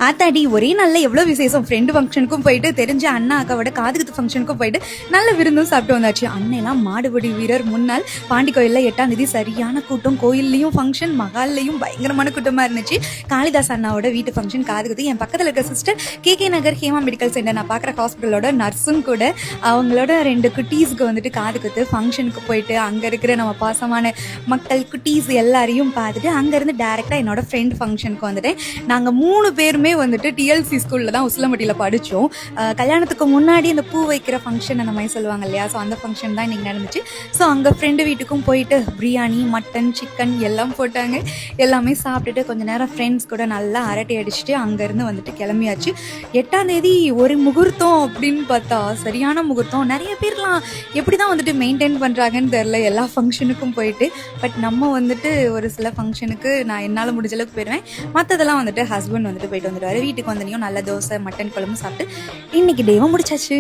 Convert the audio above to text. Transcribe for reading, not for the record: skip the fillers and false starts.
ஆத்தாடி ஒரே நாள்ல எவ்வளவு விசேஷம். ஃப்ரெண்டு ஃபங்க்ஷனுக்கும் போயிட்டு, தெரிஞ்ச அண்ணா அக்காவோட காதுகுத்து ஃபங்க்ஷனுக்கும் போயிட்டு நல்ல விருந்தும் சாப்பிட்டு வந்தாச்சு. அண்ணெல்லாம் மாடுபிடி வீரர். முன்னாள் பாண்டி கோயில்ல 8ஆம் தேதி சரியான கூட்டம். கோயில்லையும் ஃபங்க்ஷன், மகால்லையும் பயங்கரமான கூட்டமா இருந்துச்சு. காளிதாஸ் அண்ணாவோட வீட்டு ஃபங்க்ஷன் காதுகுத்து. என் பக்கத்தில் இருக்க சிஸ்டர் KK நகர் ஹேமா மெடிக்கல் சென்டர் நான் பார்க்குற ஹாஸ்பிட்டலோட நர்ஸும் கூட அவங்களோட 2 குட்டீஸ்க்கு வந்துட்டு காதுகுத்து ஃபங்க்ஷனுக்கு போயிட்டு அங்கே இருக்கிற நம்ம பாசமான மக்கள் குட்டீஸ் எல்லாரையும் பார்த்துட்டு அங்கேருந்து டேரெக்டாக என்னோட ஃப்ரெண்ட் ஃபங்க்ஷனுக்கு வந்துட்டேன். நாங்கள் 3 பேருமே வந்துட்டு TLC ஸ்கூலில் தான் உசிலம்பட்டியில் படித்தோம். கல்யாணத்துக்கு முன்னாடி அந்த பூ வைக்கிற ஃபங்க்ஷன் அந்த மாதிரி சொல்லுவாங்க இல்லையா, ஸோ அந்த ஃபங்க்ஷன் தான் இன்றைக்கி நடந்துச்சு. ஸோ அங்கே ஃப்ரெண்டு வீட்டுக்கும் போயிட்டு பிரியாணி, மட்டன், சிக்கன் எல்லாம் போட்டாங்க. எல்லாமே சாப்பிட்டுட்டு கொஞ்சம் நேரம் ஃப்ரெண்ட்ஸ் கூட நல்லா அரட்டை அடிச்சுட்டு அங்கேருந்து வந்துட்டு கிளம்பியாச்சு. 8ஆம் தேதி ஒரு முகூர்த்தம் அப்படின்னு பார்த்தா சரியான முகூர்த்தம். நிறைய பேர்லாம் எப்படி தான் வந்துட்டு மெயின்டைன் பண்ணுறாங்கன்னு தெரில எல்லா ஃபங்க்ஷனுக்கும் போயிட்டு. பட் நம்ம வந்துட்டு ஒரு சில ஃபங்க்ஷனுக்கு நான் என்னால் முடிஞ்ச அளவுக்கு போயிடுவேன். மற்றதெல்லாம் வந்துட்டு ஹஸ்பண்ட் வந்துட்டு போயிட்டு வந்துடுவார். வீட்டுக்கு வந்தனையும் நல்ல தோசை, மட்டன் குழம்பு சாப்பிட்டு இன்னைக்கு டேவும் முடிச்சாச்சு.